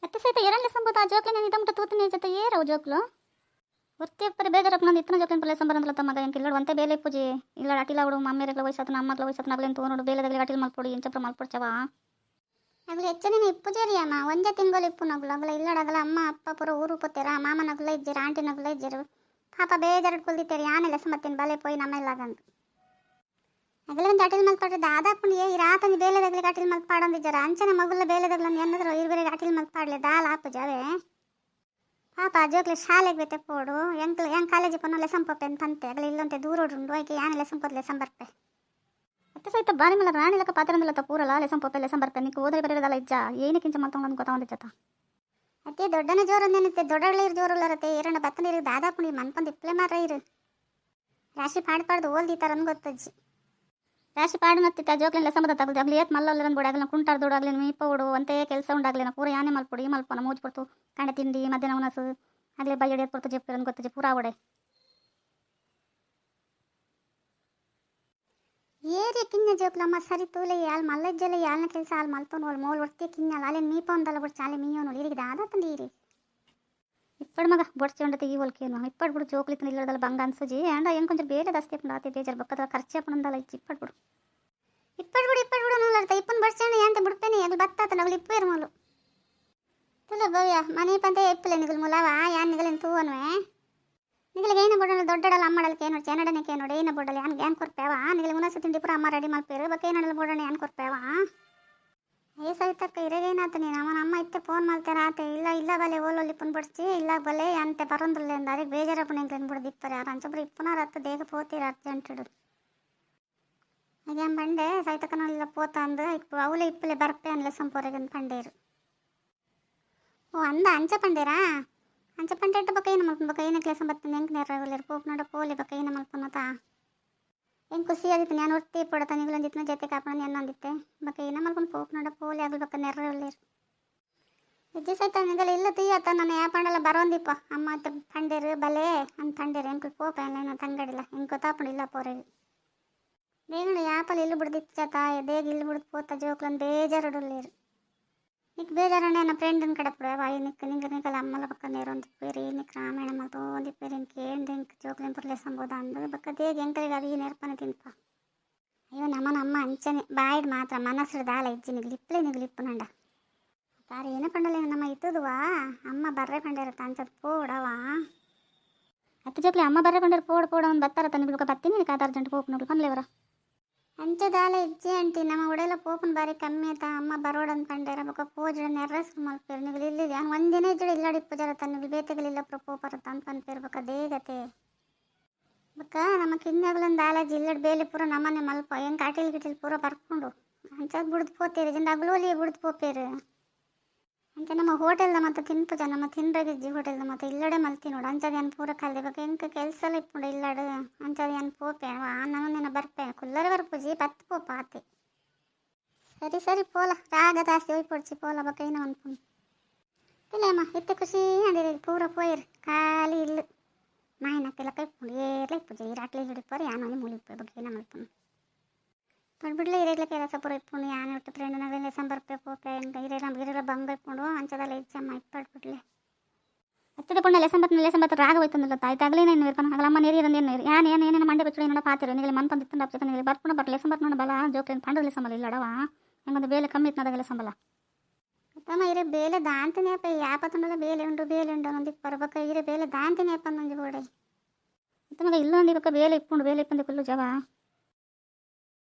అత్త సైతం ఎరండి సంబోత ఆ జోక్లు నేను ఇదమ్మట తూతుని జత ఏరవు జోక్లు ಒತ್ತೆ ಪರಿ ಬೇಜಾರಪ್ಪ ನಂದು ಇತ್ತನ ಜೋಕ್ಲಿನ ಪಲ್ಲೆ ಸಂಬರಂತಲ ತಮ್ಮಗ ಎಂಕ ಇಲ್ಲಡು ಒಂತೆ ಬೇಲೆ ಪೂಜೆ ಇಲ್ಲ ಅಟಿಲ ಅವಡು ಮಮ್ಮೇರೆಗ್ಲ ವಯಸ್ಸತನ ಅಮ್ಮಗ್ಲ ವಯಸ್ಸತನ ಅಗ್ಲೆನ್ ತೋನೋಡು ಬೇಲೆದಗ್ಲಿ ಅಟಿಲ್ ಮಲ್ಪೊಡಿ ಎಂಚಪ್ರ ಮಲ್ಪೊಡ್ಚವಾ ಅಗ್ಲ ಹೆಚ್ಚಿನ ಇಪ್ಪುಜೇರಿ ಅಮ್ಮ ಒಂದೇ ತಿಂಗಳು ಇಪ್ಪು ನಗ್ಲು ಅಗ್ಲ ಇಲ್ಲಡಗಲ ಅಮ್ಮ ಅಪ್ಪ ಪುರ ಊರು ಪೊತ್ತೆರ ಮಾಮ ನಗ್ಲ ಇಜ್ಜರು ಆಂಟಿ ನಗ್ಲ ಇಜ್ಜರು ಪಾಪ ಬೇಜಾರು ಕುಲ್ದಿತ್ತೇರಿ ಆನೆಲ್ಲ ಸಮತ್ತಿನ ಬಲೆ ಪೋಯಿ ನಮ್ಮ ಇಲ್ಲಾಗಂತ ಅಗ್ಲ ಒಂದು ಅಟಿಲ್ ಮಲ್ಪಡ್ರೆ ದಾದಾಪುಣಿ ಈ ರಾತನಿ ಬೇಲೆದಗ್ಲಿ ಅಟಿಲ್ ಮಲ್ಪಾಡಂದಿಜ್ಜರ ಅಂಚನೆ ಮಗುಲ್ಲ ಬೇಲೆದಗ್ಲಂದು ಎನ್ನದ್ರು ಇರ್ಬೇರೆ ಅಟಿಲ್ ಮಲ್ಪಾಡ್ಲೆ ದಾಲ ಆಪು ಜಾವೆ ಪಾಪ ಜೋಕ್ಲೆ ಶಾಲೆಗೆ ಬೇತೆ ಪೋಡು ಹೆಂಗ್ ಕಾಲೇಜಿಗೆ ಪೊನ್ನ ಲೆಸನ್ ಪಪ್ಪೆ ಅಂತಂತೆ ಅಗಲ ಇಲ್ಲಂತೆ ದೂರ ಉಂಡು ಆಯ್ಕೆ ಯಾನೆ ಲೆಸನ್ ಪೋದ್ ಲೆಸನ್ ಬರ್ಪೆ ಅತ್ತೆ ಸಹಿತ ಬಾರಿ ಮಲ್ಲ ರಾಣಿ ಲೆಕ್ಕ ಪಾತ್ರಂದಿಲ್ಲ ಪೂರಲ್ಲ ಲೆಸನ್ ಪಪ್ಪೆ ಲೆಸನ್ ಬರ್ಪೆ ನಿಕ್ಕೆ ಓದ್ರೆ ಬರೆಯೋದಲ್ಲ ಇಜ್ಜ ಏನಕ್ಕಿಂಚ ಮಲ್ತೊಂದು ಗೊತ್ತಾವಂದಿಜ್ಜತ ಅತ್ತೆ ದೊಡ್ಡನ ಜೋರು ನೆನತ್ತೆ ದೊಡ್ಡಳ್ಳಿರ್ ಜೋರುಲ್ಲರತ್ತೆ ಏರಣ್ಣ ಬತ್ತ ನೀರಿಗೆ ದಾದಾಪುಣಿ ಮನ್ಪಂದು ಇಪ್ಲೆ ಮಾರ ಇರು ರಾಶಿ ಪಾಡ್ದು ಓಲ್ದಿತ್ತಾರನ್ ಗೊತ್ತಜ್ಜಿ ರಾಶಿ ಪಾಡು ನತ್ತಿತ್ತ ಜೋಕ್ಲಿನ ಲೆಸನ್ ಬದ ತಗದು ಅಗ್ಲಿ ಏತ್ ಮಲ್ಲಲ್ಲರನ್ ಬೋಡಿ ಅಗ್ಲ ಕುಂಟಾಡ್ದೋಡು ಅಗ್ಲಿನ ಮೀಪೋಡು ಅಂತೆ ಕೆಲಸ ಉಂಡಾಗ್ಲಿನ ಪೂರ ಯಾನೆ ಮಲ್ಪೊಡು ಈ ಮಲ್ಪನ ಮೂಜ್ ಪಡ್ತು ಕಂಡ ತಿಂಡಿ ಮಧ್ಯಾಹ್ನ ಉನಸು ಅಗ್ಲೇ ಬೈಯಡಿ ಪಡ್ತು ಜೆಪ್ಪಿರನ್ ಗೊತ್ತಜ್ಜಿ ಪೂರ ಓಡೆ ಏರಿ ಕಿನ್ನ ಜೋಕ್ಲಮ್ಮ ಸರಿ ತೂಲೆ ಯಾಲ್ ಮಲ್ಲಜ್ಜಲೆ ಯಾಲ್ನ ಕೆಲಸ ಹಾಲ್ ಮಲ್ಪೋನು ಅವಳು ಮೋಲ್ ಒಡ್ತಿ ಕಿನ್ನಲ್ಲ ಅಲ್ಲೇ ಮೀಪ ಒಂದಲ್ಲ ಬಿಡು ಚಾಲೆ ಮೀಯೋನು ಇರಿಗೆ ದಾದ ತಂದೀರಿ ಇಪ್ಪಡು ಮಗ ಬೊಡ್ಸಿ ಉಂಡತೆ ಈ ಒಲ್ಕೇನು ಇಪ್ಪಡು ಬಿಡು ಜೋಕ್ಲಿತ್ತು ಇಲ್ಲದಲ್ಲ ಬಂಗ ಅನ್ಸುಜಿ ಅಂಡ ಹೆಂಗೆ ಕೊಂಚ ಬೇರೆ ಜಾಸ್ತಿ ಅಪ್ಪನ ಆತಿ ಬೇಜಾರು ಬಕ್ಕದ ಖರ್ಚೆ ಅಪ್ಪನಂದಲ್ಲ ಇಚ್ಚಿ ಇಪ್ಪಡು ಬಿಡು ನೋಡ್ಲಾರ್ದ ಇಪ್ಪನ್ ಬಡ್ಸಣ್ಣ ಅಂತ ಬಿಡ್ಪೇನೆ ಅಲ್ಲಿ ಬತ್ತಾತ ನಗಲು ಇಪ್ಪೇರು ಮೂಲು ತುಲ ಭವ್ಯ ಮನೆ ಪಂತೆ ಇಪ್ಪಲೆ ನಿಗಲು ಮೂಲವ ಯಾನ್ ನಿಗಲಿನ ತೂವನ್ವೆ ನಿಗಲಿಗೆ ಏನು ಬಿಡೋಣ ದೊಡ್ಡಡಲ್ಲ ಅಮ್ಮಡಲ್ಕೆ ಏನು ಚೆನ್ನಡನಕ್ಕೆ ನೋಡಿ ಏನು ಬಿಡಲ್ಲ ಯಾನ್ ಕೊರ್ಪೇವ ನಿಗಲಿ ಉನಸ ತಿಂಡಿ ಪುರ ಅಮ್ಮ ರೆಡಿ ಮಲ್ಪೇರು ಬಕ್ಕ ಏನಡಲ್ಲ ಬಿಡೋಣ ಯಾನ್ ಕೊರ್ಪೇವ ಏ ಸವಿತಕ್ಕ ಇರೇನಾತ ನೀನು ಅವನ ಅಮ್ಮ ಇತ್ತೆ ಫೋನ್ ಮಾಡ್ತಾರ ಆತೆ ಇಲ್ಲ ಬಲೆ ಓಲೊಲ್ಲಿ ಇಪ್ಪನ್ ಬಡ್ಸಿ ಇಲ್ಲ ಬಲೆ ಅಂತೆ ಬರೋದಿಲ್ಲ ಎಂದಾರೆ ಬೇಜಾರಪ್ಪನ ಎಂಕ್ಲೆನ್ ಬಿಡೋದು ಇಪ್ಪರೆ ಯಾರು ಅಂಚಬ್ರು ಇಪ್ಪನಾರ ಹತ್ತು ದೇಗ ಪೋತೀರ ಅರ್ಜೆಂಟಿಡು ಅದೇನು ಬಂಡೆ ಸೈತಕನೆಲ್ಲ ಪೋತ ಅಂದು ಅವಳೆ ಇಪ್ಪಲೆ ಬರ್ಪೆ ಅನ್ಲೆ ಸಂಪೋರೆಗಂದು ಪಂಡೇರು ಓ ಅಂದ ಅಂಚ ಪಂಡೇರಾ ಅಂಚ ಪಂಡೆ ಇಟ್ಟು ಬಕ್ಕ ಏನು ಮಲ್ಪನ್ ಬಕ್ಕ ಏನಕ್ಕೆ ಲೆಸನ್ ಬರ್ತಂದು ಹೆಂಗೆ ನೇರ ಪೋಪ್ ನೋಡ ಪೋಲಿ ಬಕ್ಕ ಏನು ಮಲ್ಪನತ ಹೆಂಗೆ ಖುಷಿ ಆಗಿತ್ತು ನಾನು ಹೊರ್ತಿ ಪಡತ ನಿಗಳೊಂದಿತ್ತು ಜೊತೆ ಕಾಪಣ ಅನ್ನೊಂದಿತ್ತೆ ಬಕ್ಕ ಏನ ಮಲ್ಕೊಂಡು ಪೋಪ್ ನೋಡ ಪೋಲಿ ಆಗಲಿ ಬಕ್ಕ ನೆರ್ರವಳ್ಳೇರು ಹೆಜ್ಜೆ ಸೈತ ನಿಗಲ ಇಲ್ಲ ತೀಯತ್ತ ನಾನು ಯಾ ಪಂಡಲ್ಲ ಬರೋಂದಿಪ್ಪ ಅಮ್ಮ ಅತ್ತೆ ಪಂಡೇರು ಬಲೆ ಅಂತ ಪಂಡೇರು ಹೆಂಗೆ ಪೋಪ ಏನೋ ತಂಗಡಿಲ್ಲ ಹೆಂಗೆ ಗೊತ್ತಾಪಣಿಲ್ಲ ಪೋರೆಗೆ ದೇಗುಡು ಯಾಪಲ್ಲಿ ಇಲ್ಲು ಬಿಡ್ದಿತ್ತು ಜತ ದೇಗ ಇಲ್ಲು ಬಿಡ್ದು ಪೋತ ಜೋಕ್ಲಂದು ಬೇಜಾರುಡಲ್ಲೇರು ನಿಕ್ ಬೇಜಾರಣ್ಣ ನನ್ನ ಫ್ರೆಂಡನ ಕಡೆ ಬಿಡುವ ವಾಯಿ ನಿಕ್ಕಲ್ಲ ಅಮ್ಮಲ ಬಕ್ಕ ನೇರೊಂದು ಪೇರಿ ನಿಕ್ ರಾಮಾಯಣ ಮಲ್ತು ಒಂದು ಪೇರಿ ಕೇಂದ್ರ ಹೆಂಗೆ ಜೋಕ್ಲಿನ ಪುರ್ಲೆ ಸಂಬೋದ ಅಂದು ಬಕ್ಕ ದೇಗ ಹೆಂಕಲಿಗೆ ಅದು ಈ ನೇರ್ಪನೆ ತಿನ್ಪ ಅಯ್ಯೋ ನಮ್ಮನಮ್ಮ ಅಂಚನೆ ಬಾಯಿಡ್ ಮಾತ್ರ ಮನಸ್ಸು ದಾಲ ಇಜ್ಜಿ ನಿಗ್ಲಿಪ್ಪು ನಂಡ ತಾರು ಏನೇ ಪಂಡಲ್ಲ ನಮ್ಮ ಇತ್ತದುವಾ ಅಮ್ಮ ಬರ್ರೆ ಪಂಡಿರತ್ತ ಅಂಚದು ಪೋಡವಾ ಹತ್ತು ಜೋಕ್ಲಿ ಅಮ್ಮ ಬರ್ರೆ ಪಂಡಿರು ಪೋಡ ಒಂದು ಬತ್ತಾರ ತನ್ನ ಬಿಡ್ಕ ಬತ್ತೀನಿ ಕಾದ ಅರ್ಜೆಂಟ್ ಪೋಪ್ ನೋಡಿ ಪನ್ಲೇವರ ಅಂಚದಾಲ ಇಜ್ಜಿ ಅಂಟಿ ನಮ್ಮ ಉಡೆಲ್ಲ ಪೋಪನ್ ಬಾರಿ ಕಮ್ಮಿ ಆಯ್ತ ಅಮ್ಮ ಬರೋಡನ್ ಪಂಡೇರ ಬಕ್ಕ ಪೋಜ ನೆರ್ರಸ್ ಮಲ್ಪೇರು ನಿಗಲು ಇಲ್ಲಿದೆ ಹಂಗೆ ಒಂದಿನ ಇಜ್ಜಡು ಇಲ್ಲಡಿಪ್ಪ ಜರ ತನ್ನ ಬೇತೆಗಳಿಲ್ಲ ಪೋಪರತ್ತ ಅಂತ ಪನ್ಪೇರು ಬಕ್ಕ ದೇಗತೆ ಬಕ್ಕ ನಮ್ಮ ಕಿನ್ನಗಳೊಂದು ಆಲಾಜಿ ಇಲ್ಲಡ್ ಬೇಲಿ ಪೂರ ನಮ್ಮನೆ ಮಲ್ಪ ಹೆಂಗೆ ಕಾಟಿಲ್ ಗಿಟಿಲ್ ಪೂರ ಬರ್ಕೊಂಡು ಅಂಚದ್ ಬಿಡ್ದು ಪೋತೇರಿ ಜನ ಅಗ್ಲೋಲಿ ಬಿಡ್ದು ಪೋಪೇರು ಅಂಚೆ ನಮ್ಮ ಹೋಟೆಲ್ದ ಮತ್ತೆ ತಿನ್ಪುಜ ನಮ್ಮ ತಿನ್ಬೇಕಿಜ್ಜಿ ಹೋಟೆಲ್ದ ಮತ್ತೆ ಇಲ್ಲಡೆ ಮಲ್ತಿ ನೋಡು ಅಂಚದ ಏನು ಪೂರ ಕಲ್ದೆ ಬೇಕು ಹೆಂಗೆ ಕೆಲಸ ಎಲ್ಲ ಇಪ್ಪುಂಡು ಇಲ್ಲಡು ಅಂಚದ ಏನು ಪೋಪೆ ನಾನು ನಿನ್ನ ಬರ್ಪೆ ಕುಲ್ಲರೆ ಬರ್ಪುಜಿ ಪತ್ತು ಪೋಪ ಆತೆ ಸರಿ ಪೋಲ ರಾಗ ಜಾಸ್ತಿ ಹೋಯ್ಪೊಡ್ಸಿ ಪೋಲ ಬಕ್ಕ ಏನೋ ಅನ್ಕೊಂಡು ತಿಲ್ಲಮ್ಮ ಇತ್ತೆ ಖುಷಿ ಅಂದಿರಿ ಪೂರ ಪೋಯಿರು ಖಾಲಿ ಇಲ್ಲು ನಾಯಿನಕ್ಕೆಲ್ಲ ಕೈಪುಂಡು ಏರ್ಲ ಇಪ್ಪುಜಿ ಇರಾಟ್ಲಿ ಹಿಡಿಪೋರು ಯಾನು ಮುಳಿಪೆ ಬಗ್ಗೆ ಏನೋ ಮಲ್ಪುಂಡು ಪಡ್ಬಿಡ್ಲೆ ಇರೇಗ್ಲ ಕೆಲಸ ಪೂರ ಇಪ್ಪುಂಡು ಯಾನು ಒಟ್ಟು ಫ್ರೆಂಡ್ ನಗಲಿ ಲೆಸನ್ ಬರ್ಪೆ ಪೋಪೆ ಇರೇರ ಬಂಗ ಇಪ್ಪುಂಡು ಅಂಚದಲ್ಲ ಇಚ್ಚಮ್ಮ ಇಪ್ಪಡ್ಬಿಡ್ಲೆ ಹತ್ತದ ಪುಣ್ಣ ಲೆಸನ್ ಬತ್ತ ರಾಗ ಹೋಯ್ತಂದಿಲ್ಲ ತಾಯ್ತು ಅಗಲೇನೇನು ಇರ್ಕೊಂಡು ಅಗಲಮ್ಮ ನೀರಿರಂದೇನು ಏನೇನು ಮಂಡೆ ಬೆಚ್ಚು ಏನೋ ಪಾತಿರು ನಿಗಲಿ ಮನ್ ಬಂದಿತ್ತು ಅಪ್ಪ ನಿಗಲಿ ಬರ್ಪುಣ ಬರ್ ಲೆಸನ್ ಬರ್ನೋಣ ಬಲ ಜೋಕ್ಲಿನ ಪಂಡ ಲೆಸಂಬಲ್ಲ ಇಲ್ಲಡವ ಹೆಂಗೊಂದು ಬೇಲೆ ಕಮ್ಮಿ ಇತ್ತು ಅದಕ್ಕೆ ಲೆಸಂಬಲ್ಲ ಅತ್ತಮ್ಮ ಇರೇ ಬೇಲೆ ದಾಂತಿನಿ ಅಪ್ಪ ಯಾಪತ್ತುಂಡಲ್ಲ ಬೇಲೆ ಉಂಡು ಒಂದು ಇಪ್ಪರು ಬಕ್ಕ ಇರೇ ಬೇಲೆ ದಾಂತಿನಿ ಅಪ್ಪ ನಂಜು ಬೋಡೆ ಅತ್ತಮಗ ಇಲ್ಲೊಂದು ಬಕ್ಕ ಬೇಲೆ ಇಪ್ಪುಂಡು ಬೇಲೆ ಇಪ್ಪಂದು ಕುಲ್ಲು ಜವ